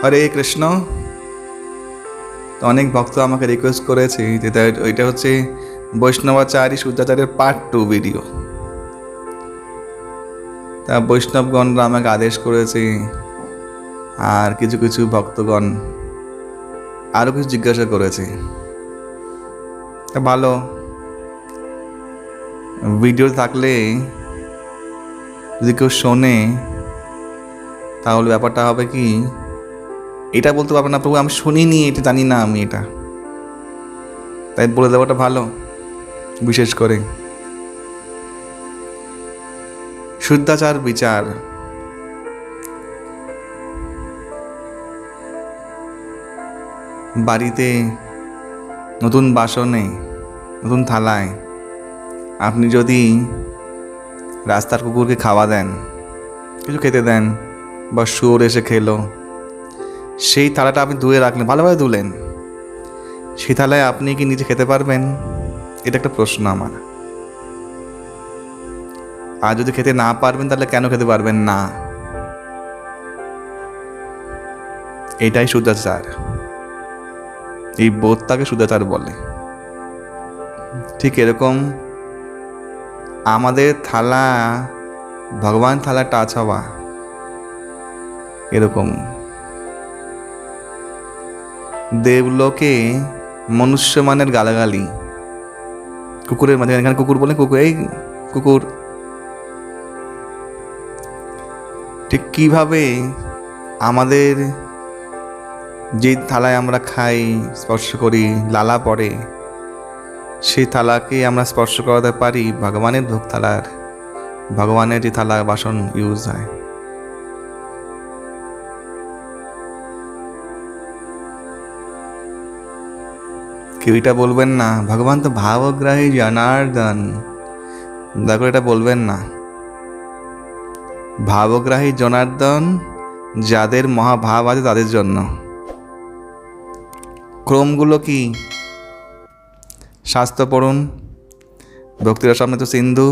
হরে কৃষ্ণ। তো অনেক ভক্ত আমাকে রিকোয়েস্ট করেছে যে ওইটা হচ্ছে বৈষ্ণবাচারী শুদ্ধাচার্যের পার্ট 2 ভিডিও। তা বৈষ্ণবগণরা আমাকে আদেশ করেছে, আর কিছু কিছু ভক্তগণ আরও কিছু জিজ্ঞাসা করেছে। তা ভালো, ভিডিও থাকলে যদি কেউ শোনে তাহলে ব্যাপারটা হবে কি, এটা বলতে পারবে না প্রভু আমি শুনিনি, এটা জানি না আমি, এটা তাই বলে দেওয়াটা ভালো। বিশেষ করে শুদ্ধাচার বিচার, বাড়িতে নতুন বাসনে নতুন থালায় আপনি যদি রাস্তার কুকুরকে খাওয়া দেন, কিছু খেতে দেন, বা শুয়োর এসে খেলো, সেই থালাটা আপনি ধুয়ে রাখলেন, ভালোভাবে ধুলেন, সেই থালায় আপনি কি নিজে খেতে পারবেন? এটা একটা প্রশ্ন আমার। আর যদি খেতে না পারবেন তাহলে কেন খেতে পারবেন না? এটাই শুদ্ধাচার, এই বোধটাকে শুদ্ধাচার বলে। ঠিক এরকম আমাদের থালা ভগবান থালা টাচ হওয়া, এরকম দেবলোকে মনুষ্য মানের গালাগালি, কুকুরের মাঝে, এখানে কুকুর বলে, কুকুর এই কুকুর, ঠিক কিভাবে আমাদের যে থালায় আমরা খাই, স্পর্শ করি, লালা পড়ে, সেই থালাকে আমরা স্পর্শ করাতে পারি ভগবানের ভোগ থালার, ভগবানের যে থালা বাসন ইউজ হয়। কেউ এটা বলবেন না ভগবান তো ভাবগ্রাহী জনার্দন, দেখো এটা বলবেন না। ভাবগ্রাহী জনার্দন যাদের মহাভাব আছে তাদের জন্য। ক্রমগুলো কি? শাস্ত্র পড়ুন, ভক্তিরসামৃত সিন্ধু।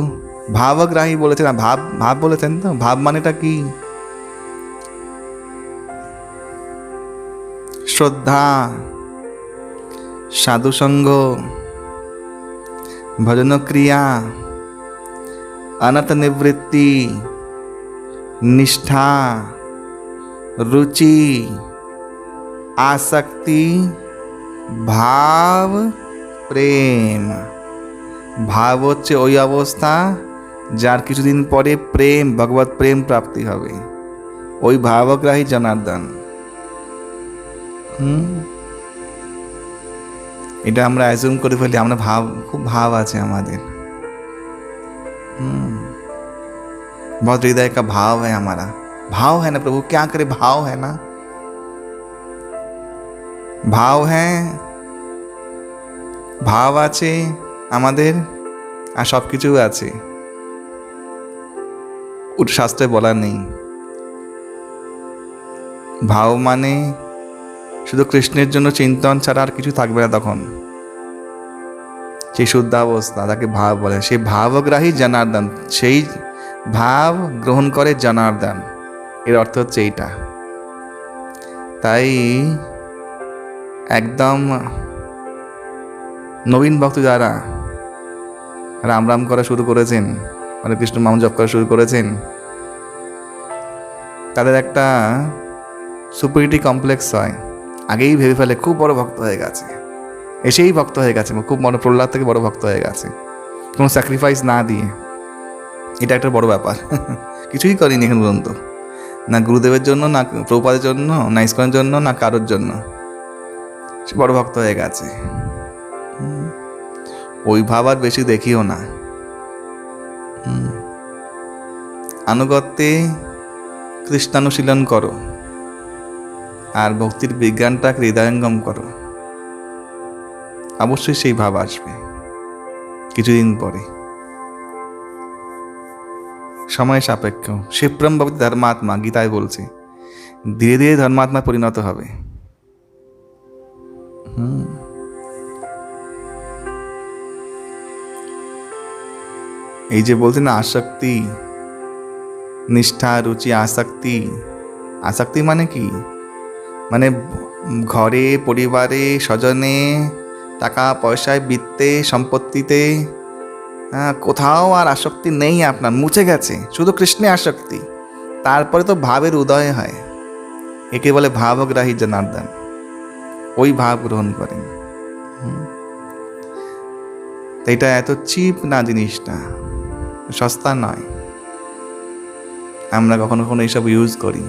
ভাবগ্রাহী বলেছেন, ভাব ভাব বলেছেন তো, ভাব মানেটা কি? শ্রদ্ধা, সাধুসঙ্গ, ভজন ক্রিয়া, অনর্থ নিবৃত্তি, নিষ্ঠা, রুচি, আসক্তি, ভাব, প্রেম। ভাব হচ্ছে ওই অবস্থা যার কিছুদিন পরে প্রেম, ভগবত প্রেম প্রাপ্তি হবে, ওই ভাবগ্রাহী জনার্দন। এটা আমরা অ্যাজুম করে ফেলি, আমরা খুব ভাব আছে আমাদের। बहुत हृदय का भाव है हमारा। भाव है ना प्रभु, क्या करे, भाव है ना, ভাব হ্যাঁ, ভাব আছে আমাদের, আর সব কিছু আছে, শাস্ত্রে বলা নেই। ভাব মানে শুধু কৃষ্ণের জন্য চিন্তন ছাড়া আর কিছু থাকবে না তখন, সেই শুদ্ধাবস্থা, তাকে ভাব বলে। সেই ভাবগ্রাহী জনার্দন, সেই ভাব গ্রহণ করে জনার্দন, এর অর্থ হচ্ছে এইটা। তাই একদম নবীন ভক্ত যারা রাম রাম করা শুরু করেছেন, হরে কৃষ্ণ নাম জপ করা শুরু করেছেন, তাদের একটা সুপিরিটি কমপ্লেক্স হয়, আগেই ভেবে ফেলে খুব বড় ভক্ত হয়ে গেছে, এসেই ভক্ত হয়ে গেছে, খুব বড়, প্রহ্লাদ থেকে বড় ভক্ত হয়ে গেছে, কোনো স্যাক্রিফাইস না দিয়ে। এটা একটা বড় ব্যাপার। কিছুই করিনি এখন পর্যন্ত, না গুরুদেবের জন্য, না প্রভুপাদের জন্য, না ইস্কনের জন্য, না কারোর জন্য, সে বড় ভক্ত হয়ে গেছে। ওই ভাব আর বেশি দেখিও না। আনুগত্যে কৃষ্ণানুশীলন করো, আর ভক্তির বিজ্ঞানটাকে হৃদয়ঙ্গম করো, অবশ্যই সেই ভাব আসবে কিছুদিন পরে। সময় সাপেক্ষ। ক্ষিপ্রম ভবতি ধর্মাত্মা, গীতায় বলছে, ধীরে ধীরে ধর্মাত্মা পরিণত হবে। এই যে বলছেন না আসক্তি, নিষ্ঠা, রুচি, আসক্তি। আসক্তি মানে কি? মানে ঘরে, পরিবারে, স্বজনে, টাকা পয়সায়, বৃত্তে, সম্পত্তিতে, কোথাও আর আসক্তি নেই আপনার, মুছে গেছে, শুধু কৃষ্ণে আসক্তি। তারপরে তো ভাবের উদয় হয়, একে বলে ভাবগ্রাহী জনার্দন, ওই ভাব গ্রহণ করেন। তো এটা এত চিপ না, জিনিসটা সস্তা নয়, আমরা কখনো কখনো এইসব ইউজ করি।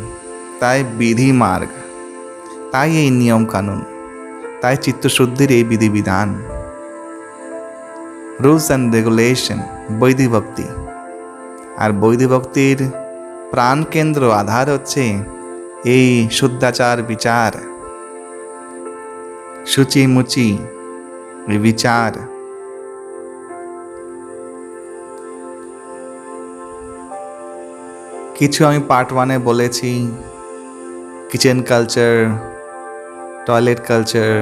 তাই বিধি মার্গ, তাই এই নিয়ম কানুন, তাই চিত্তশুদ্ধির এই বিধিবিধান, রুলস অ্যান্ড রেগুলেশন, বৈদিক ভক্তি। আর বৈদিক ভক্তির প্রাণ কেন্দ্র, আধার হচ্ছে এই শুদ্ধাচার বিচার, শুচি মুচি বিচার। কিছু আমি পার্ট 1-এ বলেছি, kitchen culture, toilet culture,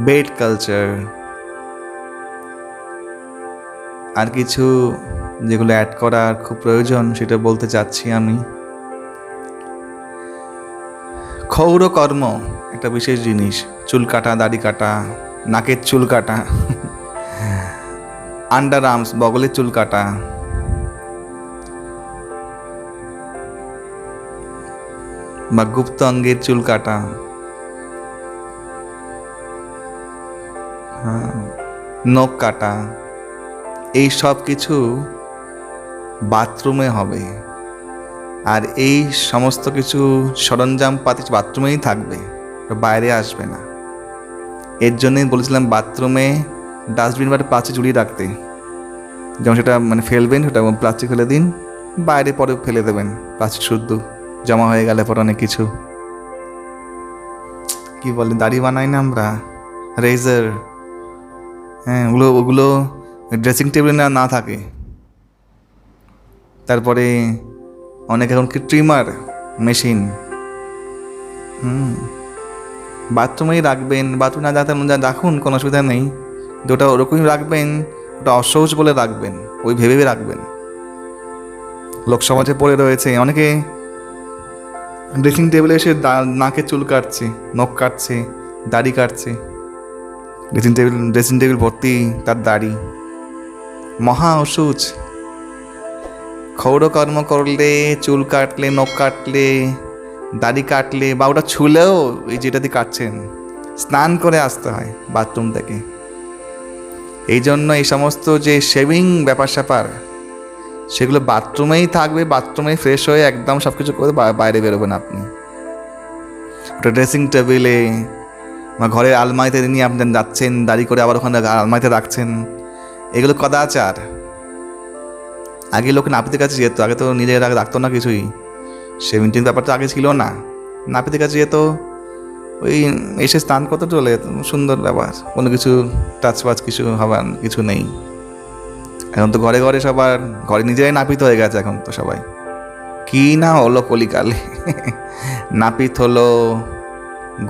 bed culture, আর কিছু যেগুলো অ্যাড করার খুব প্রয়োজন সেটা বলতে চাচ্ছি আমি। ক্ষৌর কর্ম একটা বিশেষ জিনিস, চুল কাটা, দাড়ি কাটা, নাকের চুল কাটা, আন্ডার আর্মস, বগলের চুল কাটা, বা গুপ্ত অঙ্গের চুল কাটা, নখ কাটা, এই সব কিছু বাথরুমে হবে। আর এই সমস্ত কিছু সরঞ্জাম পাতি বাথরুমেই থাকবে, বাইরে আসবে না। এর জন্যই বলেছিলাম বাথরুমে ডাস্টবিন বা প্লাস্টিক ঝুলিয়ে রাখতে, যেমন সেটা মানে ফেলবেন, সেটা প্লাস্টিক ফেলে দিন, বাইরে পরে ফেলে দেবেন প্লাস্টিক শুদ্ধ জমা হয়ে গেলে পর অনেক কিছু। কি বলে, দাড়ি বানাই না আমরা, রেজার, ওগুলো ড্রেসিং টেবিলে না থাকে। তারপরে অনেক এখন কি ট্রিমার মেশিন, বাথরুমেই রাখবেন। বাথরুম না রাখুন, কোনো অসুবিধা নেই, কিন্তু ওটা ওরকমই রাখবেন, ওটা অসহজ বলে রাখবেন, ওই ভেবে রাখবেন। লোকসমাজে পড়ে রয়েছে অনেকে ড্রেসিং টেবিলে এসে নাকে চুল কাটছে, নখ কাটছে, দাড়ি কাটছে, ড্রেসিং টেবিল ভর্তি তার দাড়ি, মহা অসুচ। ক্ষৌরকর্ম করলে, চুল কাটলে, নখ কাটলে, দাড়ি কাটলে, বা ওটা ছুলেও, এই যেটা দিয়ে কাটছেন, স্নান করে আসতে হয় বাথরুম থেকে। এই জন্য এই সমস্ত যে শেভিং ব্যাপার স্যাপার, সেগুলো বাথরুমেই থাকবে, বাথরুমেই ফ্রেশ হয়ে একদম সব কিছু করে বাইরে বেরোবেন আপনি। ওটা ড্রেসিং টেবিলে বা ঘরের আলমারিতে নিয়ে আপনি যাচ্ছেন, দাড়ি করে আবার ওখানে আলমারিতে রাখছেন, এগুলো কদাচার। আগে লোক নাপিতের কাছে যেত, আগে তো নিজের আগে রাখতো না কিছুই, সেভিংটিন ব্যাপারটা আগে ছিল না। নাপিতের কাছে যেত, ওই এসে স্নান করতে চলে যেত, সুন্দর ব্যাপার, কোনো কিছু টাচ ফাচ কিছু হবার কিছু নেই। এখন তো ঘরে ঘরে সবার ঘরে নিজেরাই নাপিত হয়ে গেছে এখন তো সবাই। কি না হলো কলিকালে, নাপিত হলো,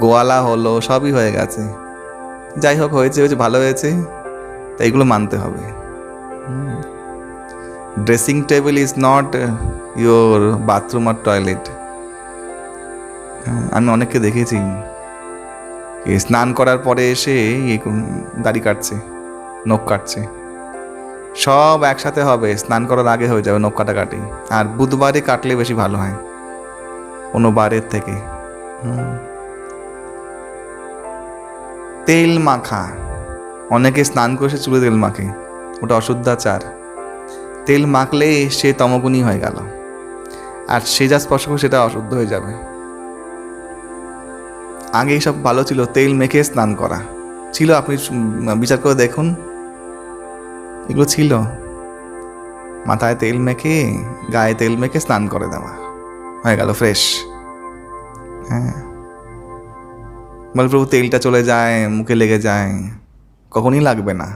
গোয়ালা হলো, সবই হয়ে গেছে। যাই হোক, হয়েছে হয়েছে, ভালো হয়েছে, তাই এগুলো মানতে হবে। Dressing table is not your bathroom আর টয়লেট। আমি অনেককে দেখেছি স্নান করার পরে এসে দাড়ি কাটছে, নখ কাটছে, সব একসাথে হবে, স্নান করার আগে হয়ে যাবে নখ কাটাকাটি। আর বুধবারে কাটলে বেশি ভালো হয় কোনো বারের থেকে। তেল মাখা, অনেকে স্নান করে সে চুলে তেল মাখে, ওটা অশুদ্ধাচার। তেল মাখলে সে তমগুণী হয়ে গেল, আর সে যা স্পর্শ করে সেটা অশুদ্ধ হয়ে যাবে। আগে সব ভালো ছিল, তেল মেখে স্নান করা ছিল, আপনি বিচার করে দেখুন, এগুলো ছিল। মাথায় তেল মেখে, গায়ে তেল মেখে স্নান করে দেওয়া, হয়ে গেল ফ্রেশ। হ্যাঁ, বল প্রভু তেলটা চলে যায়, মুখে লেগে যায়, কখনই লাগবে না।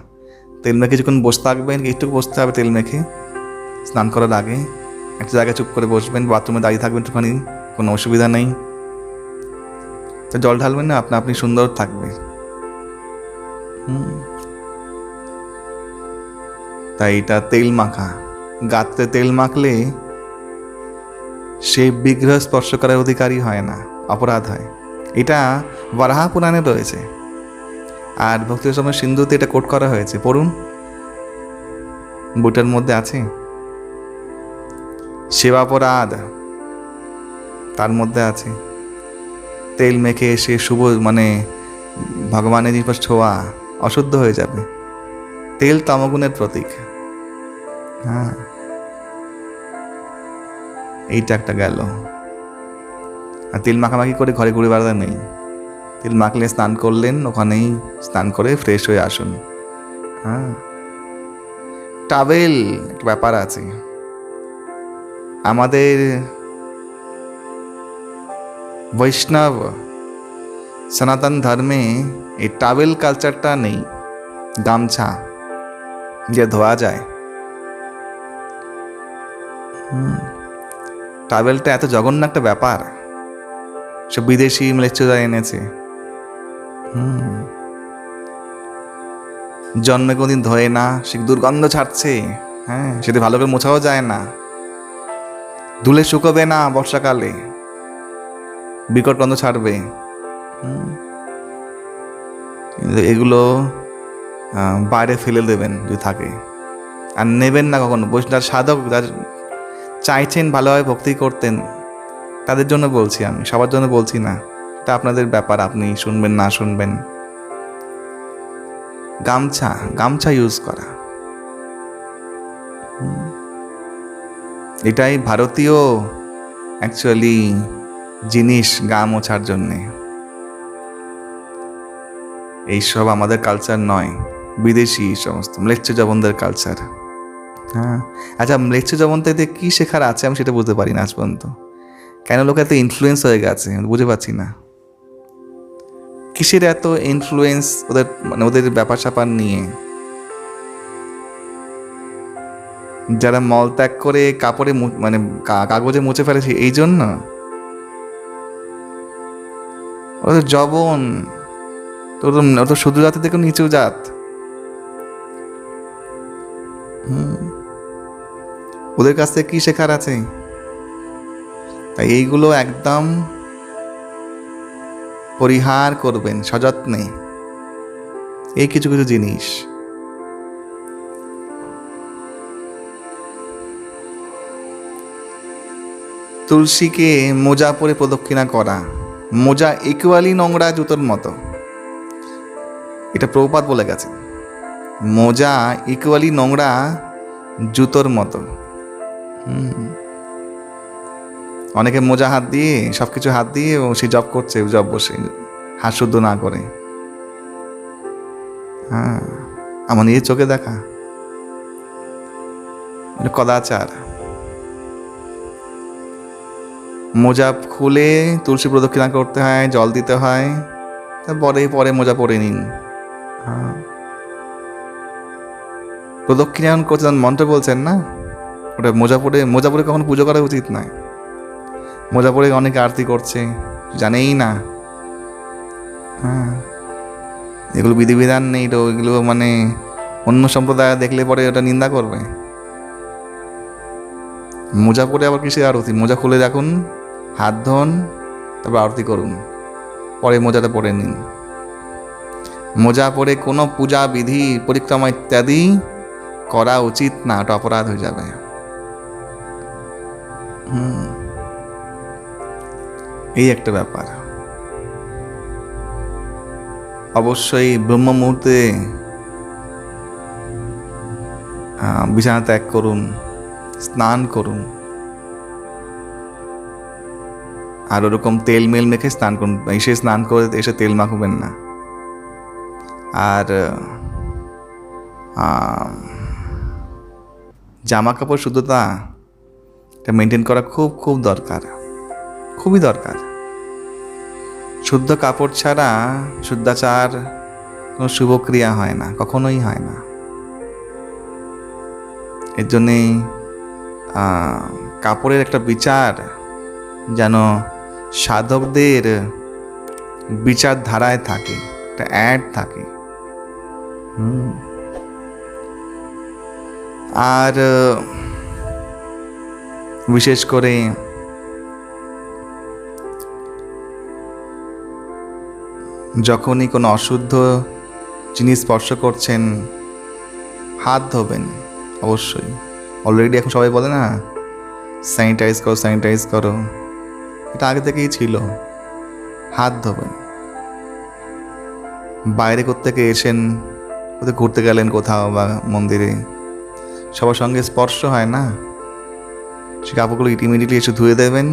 তেল মেখে যখন বসে থাকবেন, একটু বসতে হবে তেল মেখে, স্নান করার আগে একটা জায়গায় চুপ করে বসবেন, বাথরুমে দাঁড়িয়ে থাকবেন একটুখানি, কোনো অসুবিধা নেই। তো জল ঢালবেন না, আপনি সুন্দর থাকবে। তাই এটা তেল মাখা, গাতে তেল মাখলে সেই বিগ্রহ স্পর্শ করার অধিকারী হয় না, অপরাধ হয়। এটা বারাহা পুরাণে রয়েছে, আর ভক্তি সময় সিন্ধুতে এটা কোট করা হয়েছে। পড়ুন, বইটার মধ্যে আছে। সেবাপরাধ তার মধ্যে আছে। তেল মেখে এসে শুভ মানে ভগবানের নিকট ছোঁয়া অশুদ্ধ হয়ে যাবে। তেল তমগুণের প্রতীক। হ্যাঁ, এইটা একটা গেল। আর তেল মাখামাখি করে ঘরে ঘুরে বেড়াতে নেই। তেল মাখলে স্নান করলেন, ওখানেই স্নান করে ফ্রেশ হয়ে আসুন। হ্যাঁ, টাওয়েল একটা ব্যাপার আছে আমাদের বৈষ্ণব সনাতন ধর্মে। এই টাওয়েল কালচারটা নেই। গামছা যে ধোয়া যায়, টাওয়েলটা এত জঘন্য একটা ব্যাপার, সব বিদেশি লেকচারার এনেছে। জন্মে কোনদিন ধোয়ে না, সে দুর্গন্ধ ছাড়ছে। হ্যাঁ, সেটা ভালো করে মোছাও যায় না, ধুলে শুকোবে না, বর্ষাকালে বিকট গন্ধ ছাড়বে। এগুলো বাইরে ফেলে দেবেন যদি থাকে, আর নেবেন না কখনো। বৈষ্ণব সাধক যার চাইছেন ভালোভাবে ভক্তি করতেন, তাদের জন্য বলছি, আমি সবার জন্য বলছি না। এটা আপনাদের ব্যাপার, আপনি শুনবেন না শুনবেন। গামছা ইউজ করা, এটাই ভারতীয় অ্যাকচুয়ালি জিনিস, গা মোছার জন্যে। এইসব আমাদের কালচার নয়, বিদেশি সমস্ত ম্লেচ্ছ জবনদের কালচার। হ্যাঁ, আচ্ছা, ম্লেচ্ছ জবনতে কি শেখার আছে আমি সেটা বুঝতে পারি না আজ পর্যন্ত। কেন লোক এত ইনফ্লুয়েন্স হয়ে গেছে বুঝতে পারছি না। কিসের এত ইনফ্লুয়েন্স ওদের, মানে ওদের ব্যাপার স্যাপার নিয়ে? যারা মল ত্যাগ করে কাপড়ে মানে কাগজে মুছে ফেলেছে, এই জন্য ওদের জবন। ও তো শুধু জাতি থেকে নিচু জাত। ওদের কাছ থেকে কি শেখার আছে? তাই এইগুলো একদম পরিহার করবেন সযত্নে। এই কিছু কিছু জিনিস তুলসীকে মোজা পরে প্রদক্ষিণা করা, মোজা ইকুয়ালি নোংরা জুতোর মতো। এটা প্রভুপাদ বলে গেছে, মোজা ইকুয়ালি নোংরা জুতোর মতো। অনেকে মোজা হাত দিয়ে, সবকিছু হাত দিয়ে সে জব করছে, জব বসে হাত শুদ্ধ না করে। হ্যাঁ, আমার নিজের চোখে দেখা কদাচার। মোজা খুলে তুলসী প্রদক্ষিণা করতে হয়, জল দিতে হয়, তারপরে পরে মোজা পরে নিন। প্রদক্ষিণা করছেন, মন্ত্র বলছেন না, ওটা মোজা পরে কখনো পুজো করা উচিত নয়। মোজা পরে অনেকে আরতি করছে, জানেই না। হ্যাঁ, এগুলো বিধিবিধান নেই তো, এগুলো মানে অন্য সম্প্রদায় দেখলে পরে ওটা নিন্দা করবে। মোজা পরে আবার কিসে আরতি? মোজা খুলে রাখুন, হাত ধোন, তারপর আরতি করুন, পরে মোজাটা পরে নিন। মোজা পরে কোনো পূজা বিধি পরিক্রমা ইত্যাদি করা উচিত না, ওটা অপরাধ হয়ে যাবে। এই একটা ব্যাপার। অবশ্যই ব্রহ্ম মুহূর্তে বিছানা ত্যাগ করুন, স্নান করুন, আর ওরকম তেল মেল মেখে স্নান করুন। এসে স্নান করে এসে তেল মাখবেন না। আর জামা কাপড় শুদ্ধতা এটা মেনটেন করা খুব খুব দরকার, খুবই দরকার। শুদ্ধ কাপড় ছাড়া শুদ্ধাচার কোনো শুভক্রিয়া হয় না, কখনোই হয় না। এর জন্যে কাপড়ের একটা বিচার যেন সাধকদের বিচারধারায় থাকে, একটা অ্যাড থাকে। আর বিশেষ করে যখনই কোনো অশুদ্ধ জিনিস স্পর্শ করছেন হাত ধোবেন অবশ্যই। অলরেডি এখন সবাই বলে না স্যানিটাইজ করো স্যানিটাইজ করো, এটা আগে থেকেই ছিল। হাত ধোবেন। বাইরে কোত্থেকে এসেন, কোথাও ঘুরতে গেলেন কোথাও বা মন্দিরে, সবার সঙ্গে স্পর্শ হয় না, সে কাপড়গুলো ইমিডিয়েটলি এসে ধুয়ে দেবেন।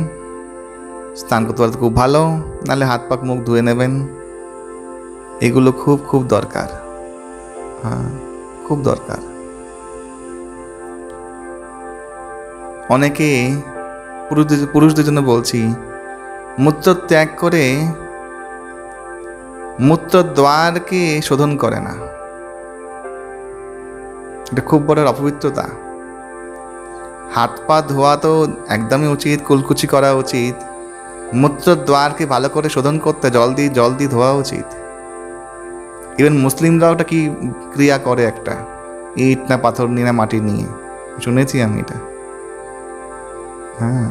স্নান করতে পারলে খুব ভালো, নাহলে হাত পাক মুখ ধুয়ে নেবেন। এগুলো খুব খুব দরকার, হ্যাঁ খুব দরকার। অনেকে পুরুষদের জন্য বলছি, মূত্র ত্যাগ করে মূত্রদ্বারকে শোধন করে না। এটা খুব বড় অপবিত্রতা। হাত পা ধোয়া তো একদমই উচিত, কুলকুচি করা উচিত। মূত্রদ্বারকে ভালো করে শোধন করতে জল দিয়ে ধোয়া উচিত। ইভেন মুসলিমরাও ওটা কি ক্রিয়া করে, একটা ইট না পাথর নিয়ে না মাটি নিয়ে, শুনেছি আমি এটা। হ্যাঁ,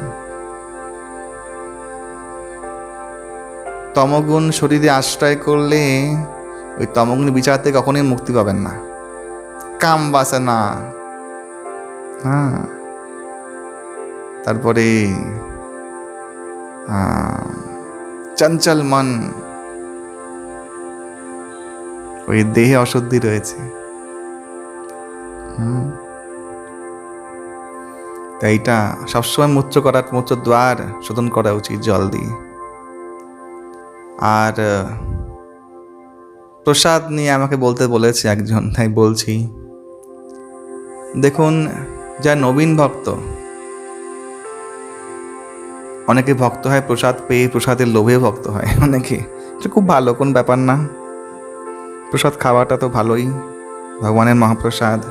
তমগুণ শরীরে আশ্রয় করলে ওই তমগুণ বিচার থেকে কখনোই মুক্তি পাবেন না। কাম বাসনা, হ্যাঁ, তারপরে চঞ্চল মন, ওই দেহে অশুদ্ধি রয়েছে। তাই এটা সবসময় মূত্রদ্বার শোধন করা উচিত জল দিয়ে। আর প্রসাদ নিয়ে আমাকে বলতে বলেছে একজন, তাই বলছি। দেখুন, যা নবীন ভক্ত, অনেকে ভক্ত হয় প্রসাদ পেয়ে, প্রসাদের লোভে ভক্ত হয় অনেকে। এটা খুব ভালো, কোন ব্যাপার না। প্রসাদ খাওয়াটা তো ভালোই, ভগবানের মহাপ্রসাদ,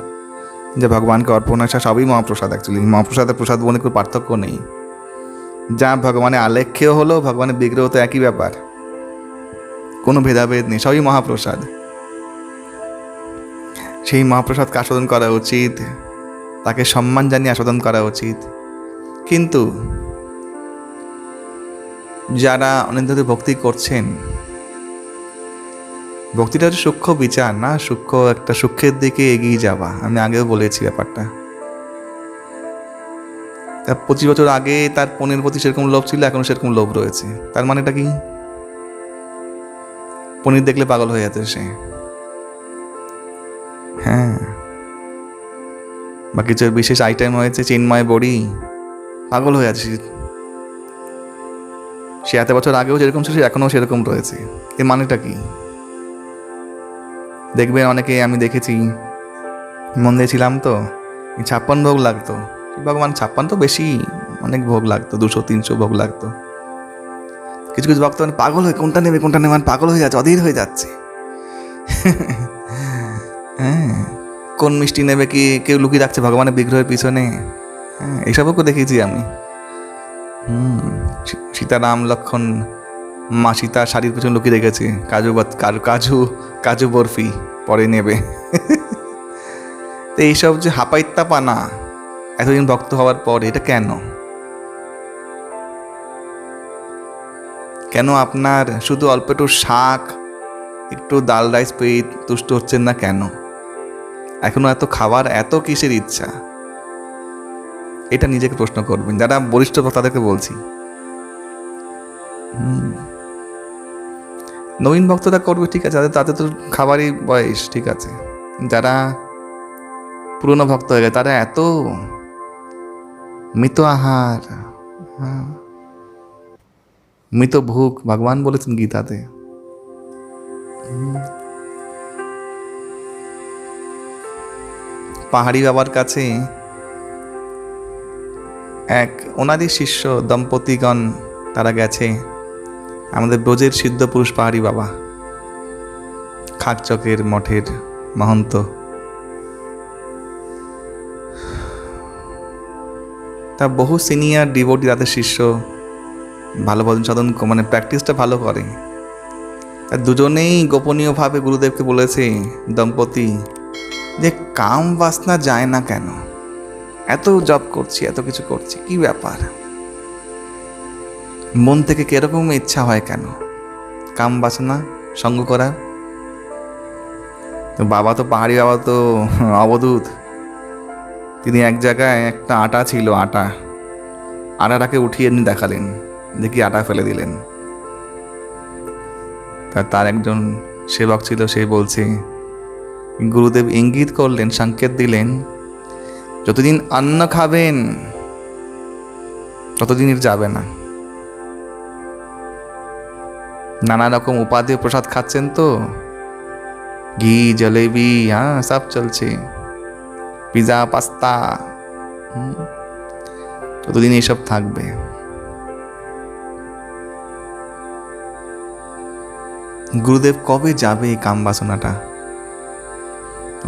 যে ভগবানকে অর্পণ হয় সবই মহাপ্রসাদ। অ্যাকচুয়ালি মহাপ্রসাদের প্রসাদ বলে কোনো পার্থক্য নেই। যা ভগবানের আলেখ্যেও হলো, ভগবানের বিগ্রহ তো একই ব্যাপার, কোনো ভেদাভেদ নেই, সবই মহাপ্রসাদ। সেই মহাপ্রসাদকে আস্বাদন করা উচিত, তাকে সম্মান জানিয়ে আস্বাদন করা উচিত। কিন্তু যারা অনেক ধরে ভক্তি করছেন, ভক্তিটা হচ্ছে সূক্ষ্ম বিচার না, একটা সূক্ষ্মের দিকে এগিয়ে যাওয়া। আমি আগেও বলেছি ব্যাপারটা। তার 25 বছর আগে তার পণের প্রতি সেরকম লোভ ছিল, এখন সেরকম লোভ রয়েছে। তার মানেটা কি? পনির দেখলে পাগল হয়ে যাচ্ছে সে। হ্যাঁ, বা কিছু বিশেষ আইটেম হয়েছে, চিন্ময় বড়ি, পাগল হয়ে যাচ্ছে সে। এত বছর আগেও যেরকম ছিল এখনও সেরকম রয়েছে। এর মানেটা কি? দেখবেন অনেকে, আমি দেখেছি, মন্দিরে ছিলাম তো, 56 ভোগ লাগতো। ভগবান 56 তো বেশি, অনেক ভোগ লাগতো, 200-300 ভোগ লাগতো। কিছু কিছু ভক্ত পাগল হয়ে কোনটা নেবে পাগল হয়ে যাচ্ছে, অধীর হয়ে যাচ্ছে। হ্যাঁ, কোন মিষ্টি নেবে কি কেউ লুকিয়ে রাখছে ভগবানের বিগ্রহের পিছনে। হ্যাঁ, এইসবও দেখেছি আমি। সীতারাম লক্ষণ, মা সীতা শাড়ির পিছনে লুকিয়ে রেখেছে কাজু বরফি পরে নেবে। তো এইসব যে হাপাইত্তা পানা এতদিন ভক্ত হওয়ার পর, এটা কেন? কেন আপনার শুধু অল্প একটু শাক, একটু ডাল রাইস পেয়ে তুষ্ট হচ্ছেন না কেন? এখনো এত খাবার, এত কিসের ইচ্ছা? এটা নিজেকে প্রশ্ন করবেন, যারা বরিষ্ঠ তাদেরকে বলছি। নবীন ভক্তরা করবে, ঠিক আছে, তাদের তো খাবারই বয়স, ঠিক আছে। যারা পুরনো ভক্ত হয়ে গেছে, তারা এত মৃত আহার, মৃত ভোগ ভগবান বলেছেন গীতাতে। পাহাড়ি বাবার কাছে এক ওনারই শিষ্য দম্পতিগণ, তারা গেছে, আমাদের ব্রজের সিদ্ধ পুরুষ পাহাড়ি বাবা, খাকচকের মঠের মহন্ত। তা বহু সিনিয়র ডিভোটি, তাদের শিষ্য, ভালো ভজন সাধন মানে প্র্যাকটিসটা ভালো করে। দুজনেই গোপনীয়ভাবে গুরুদেবকে বলেছে, দম্পতি, যে কাম বাসনা যায় না কেন? এত জপ করছি, এত কিছু করছি, কি ব্যাপার? মন থেকে কিরকম ইচ্ছা হয় কেন? কাম বাসনা সঙ্গ করার। তো বাবা তো পাহাড়ি বাবা তো অবধূত। তিনি এক জায়গায় একটা আটা ছিল, আটাটাকে উঠিয়ে এমনি দেখালেন, দেখি আটা ফেলে দিলেন। তার একজন সেবক ছিল, সে বলছে, গুরুদেব ইঙ্গিত করলেন, সংকেত দিলেন, যতদিন অন্ন খাবেন ততদিন যাবে না। নানা রকম উপাদেয় প্রসাদ খাচ্ছেন তো, ঘি, জলেবি, হ্যাঁ সব চলছে, পিজা, পাস্তা, ততদিন এইসব থাকবে। গুরুদেব কবে যাবে এই কাম বাসনাটা?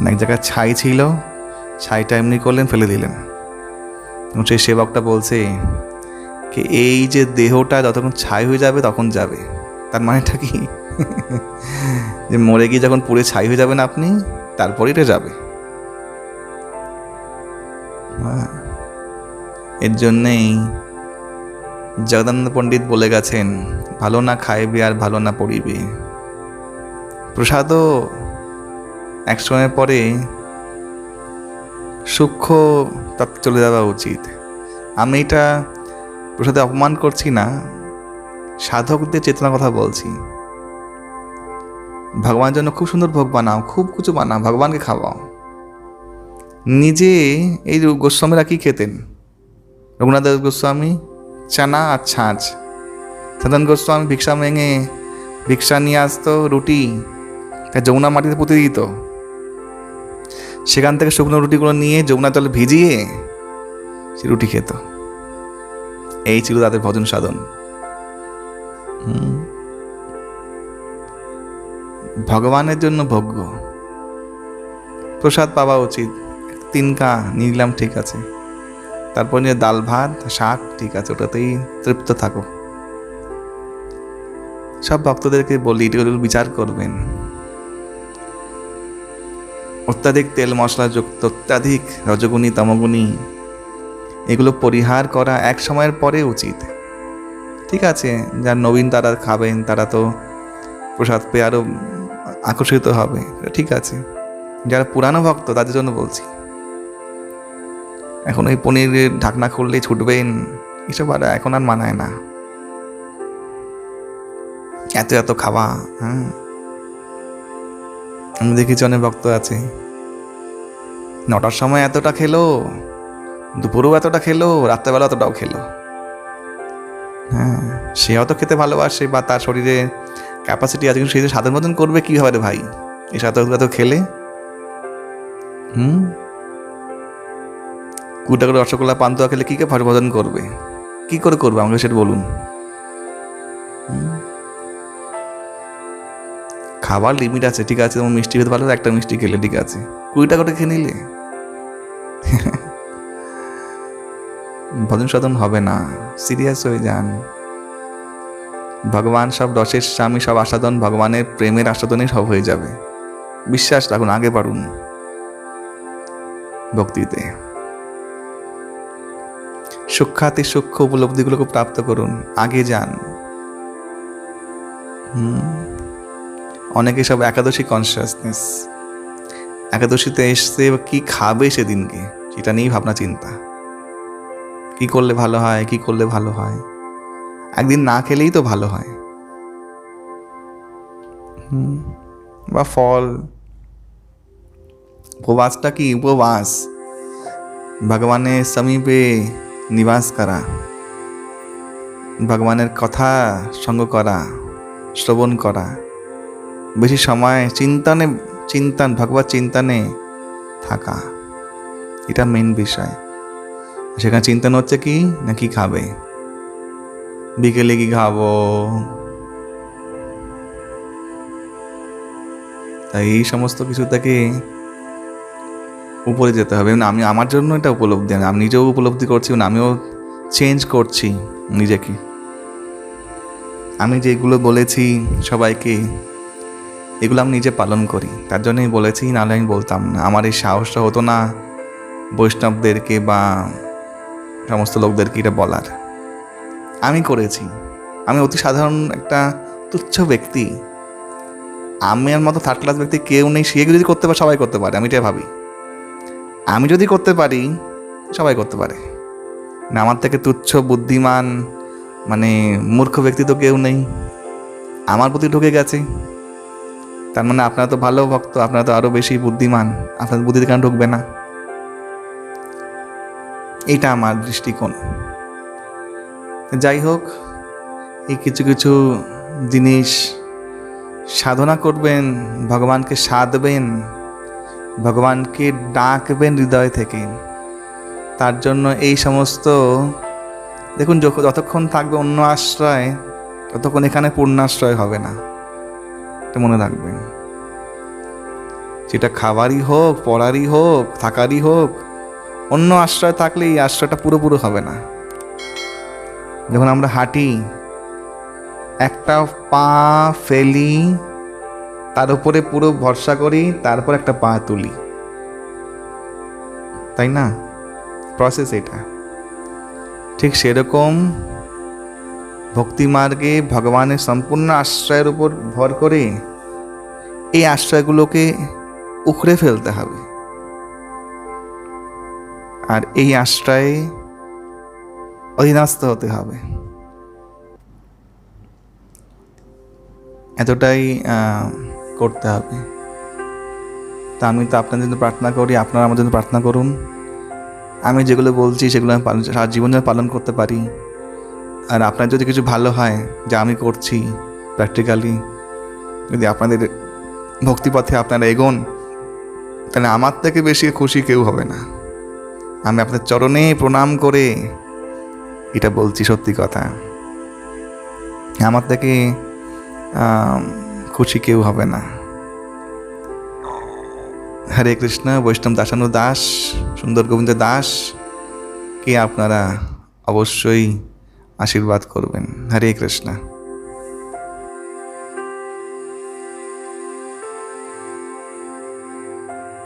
এক জায়গায় ছাই ছিল, ছাইটা এমনি করলেন, ফেলে দিলেন। এবং সেই সেবকটা বলছে কি, এই যে দেহটা যতক্ষণ ছাই হয়ে যাবে তখন যাবে। তার মানেটা কি? যে মরে গিয়ে যখন পুড়ে ছাই হয়ে যাবেন আপনি, তারপরে এটা যাবে। এর জন্যেই জগদানন্দ পণ্ডিত বলে গেছেন, ভালো না খাইবে আর ভালো না পড়িবে। প্রসাদও এক সময় পরে সূক্ষ্ম তাতে চলে যাওয়া উচিত। আমি এটা প্রসাদে অপমান করছি না, সাধকদের চেতনার কথা বলছি। ভগবানের জন্য খুব সুন্দর ভোগ বানাও, খুব কিছু বানাও, ভগবানকে খাওয়াও। নিজে এই গোস্বামীরা কি খেতেন? রঘুনাথ গোস্বামী চানা আর ছাঁচ। সদন গোস্বামী ভিক্ষা ভেঙে ভিক্ষা নিয়ে আসতো, রুটি যমুনা মাটিতে পুঁতে দিত, সেখান থেকে শুকনো রুটিগুলো নিয়ে যমুনা জলে ভিজিয়ে সে রুটি খেত। এই ছিল তাদের ভজন সাধন। ভগবানের জন্য ভোগ্য প্রসাদ পাওয়া উচিত। তিনকা নিলাম, ঠিক আছে, তারপর নিয়ে ডাল ভাত শাক, ঠিক আছে, ওটাতেই তৃপ্ত থাকো। সব ভক্তদেরকে বলি এগুলো বিচার করবেন। অত্যাধিক তেল মশলা যুক্ত, অত্যাধিক রজগুণী তমগুণী, এগুলো পরিহার করা এক সময়ের পরে উচিত। ঠিক আছে, যারা নবীন তারা খাবেন, তারা তো প্রসাদ পেয়ে আরও আকর্ষিত হবে, ঠিক আছে। যারা পুরানো ভক্ত তাদের জন্য বলছি, এখন ওই পনিরের ঢাকনা খুললেই ছুটবেন, এসব আর এখন আর মানায় না। এত এত খাওয়া, হ্যাঁ, আমি দেখেছি অনেক ভক্ত আছে 9টার সময় এতটা খেলো, দুপুরেও এতটা খেলো, রাত্রেবেলা এতটাও খেলো। হ্যাঁ, সে হয়তো খেতে ভালোবাসে বা তার শরীরে ক্যাপাসিটি আছে, কিন্তু সে যে সাধন মতন করবে কীভাবে রে ভাই? এই সাথে এত খেলে 20 টাকা রসগোল্লা পান্তুয়া খেলে কী কে ভজন করবে? কী করে করবে আমাকে সেটা বলুন। খাবার লিমিট আছে, ঠিক আছে, তোমার মিষ্টি খেতে ভালো, একটা মিষ্টি খেলে ঠিক আছে, 20 টাকা করে খেয়ে নিলে ভজন সাধন হবে না। সিরিয়াস হয়ে যান। ভগবান সব রসের স্বামী, সব আস্বাদন ভগবানের প্রেমের আস্বাদনে সব হয়ে যাবে। বিশ্বাস রাখুন, আগে বাড়ুন ভক্তিতে, সূক্ষ্মাতি সূক্ষ্ম উপলব্ধিগুলোকে প্রাপ্ত করুন, আগে যান। অনেকে সব একাদশী কনসিয়াসনেস, একাদশীতে এসছে কি খাবে সেদিনকে সেটা নিয়েই ভাবনা চিন্তা, কি করলে ভালো হয়, কি করলে ভালো হয়। একদিন না খেলেই তো ভালো হয়, বা ফল। উপবাসটা কি? উপবাস ভগবানের সমীপে নিবাস করা, ভগবানের কথা সঙ্গ করা, শ্রবণ করা, বেশি সময় চিন্তন ভগবত চিন্তনে থাকা, এটা মেন বিষয়। সেখানে চিন্তন হচ্ছে কি না কি খাবে, বিকেলে কি খাবো। তাই এই সমস্ত কিছু থেকে উপরে যেতে হবে। আমি আমার জন্য এটা উপলব্ধি, আমি নিজেও উপলব্ধি করছি, আমিও চেঞ্জ করছি নিজেকে। আমি যেগুলো বলেছি সবাইকে, এগুলো আমি নিজে পালন করি, তার জন্যই বলেছি, নাহলে আমি বলতাম না। আমার এই সাহসটা হতো না বৈষ্ণবদেরকে বা সমস্ত লোকদেরকে এটা বলার। আমি করেছি। আমি অতি সাধারণ একটা তুচ্ছ ব্যক্তি, আমার মতো থার্ড ক্লাস ব্যক্তি কেউ নেই, সে যদি করতে পারে সবাই করতে পারে, আমি এটাই ভাবি। আমি যদি করতে পারি সবাই করতে পারে না, আমার থেকে তুচ্ছ বুদ্ধিমান মানে মূর্খ ব্যক্তি তো কেউ নেই। আমার প্রতি ঢুকে গেছে, তার মানে আপনারা তো ভালো ভক্ত, আপনারা তো আরও বেশি বুদ্ধিমান, আপনাদের বুদ্ধিতে কেন ঢুকবে না? এইটা আমার দৃষ্টিকোণ। যাই হোক, এই কিছু কিছু জিনিস সাধনা করবেন, ভগবানকে সাধবেন, ভগবানকে ডাকবেন হৃদয় থেকে। তার জন্য এই সমস্ত দেখুন, যতক্ষণ থাকবে অন্য আশ্রয় ততক্ষণ এখানে পূর্ণাশ্রয় হবে না, এটা মনে রাখবেন। সেটা খাবারই হোক, পড়ারই হোক, থাকারই হোক, অন্য আশ্রয় থাকলে এই আশ্রয়টা পুরোপুরো হবে না। যখন আমরা হাঁটি, একটা পা ফেলি, তার উপরে পুরো ভরসা করি, তারপর একটা পা তুলি, তাই না? প্রসেস এটা। ঠিক সেরকম ভক্তিমার্গে ভগবানের সম্পূর্ণ আশ্রয়ের উপর ভর করে এই আশ্রয়গুলোকে উখড়ে ফেলতে হবে, আর এই আশ্রয়ে অধীনস্থ হতে হবে। এতটাই করতে হবে। তা আমি তো আপনাদের জন্য প্রার্থনা করি, আপনারা আমার জন্য প্রার্থনা করুন। আমি যেগুলো বলছি সেগুলো আমি সারা জীবন যেন পালন করতে পারি। আর আপনার যদি কিছু ভালো হয় যা আমি করছি প্র্যাকটিক্যালি, যদি আপনাদের ভক্তিপথে আপনারা এগোন, তাহলে আমার থেকে বেশি খুশি কেউ হবে না। আমি আপনাদের চরণে প্রণাম করে এটা বলছি, সত্যি কথা, আমার থেকে খুশি কেউ হবে না। হরে কৃষ্ণ। বৈষ্ণব দাসানু দাস, সুন্দর গোবিন্দ দাস কে আপনারা অবশ্যই আশীর্বাদ করবেন। হরে কৃষ্ণ।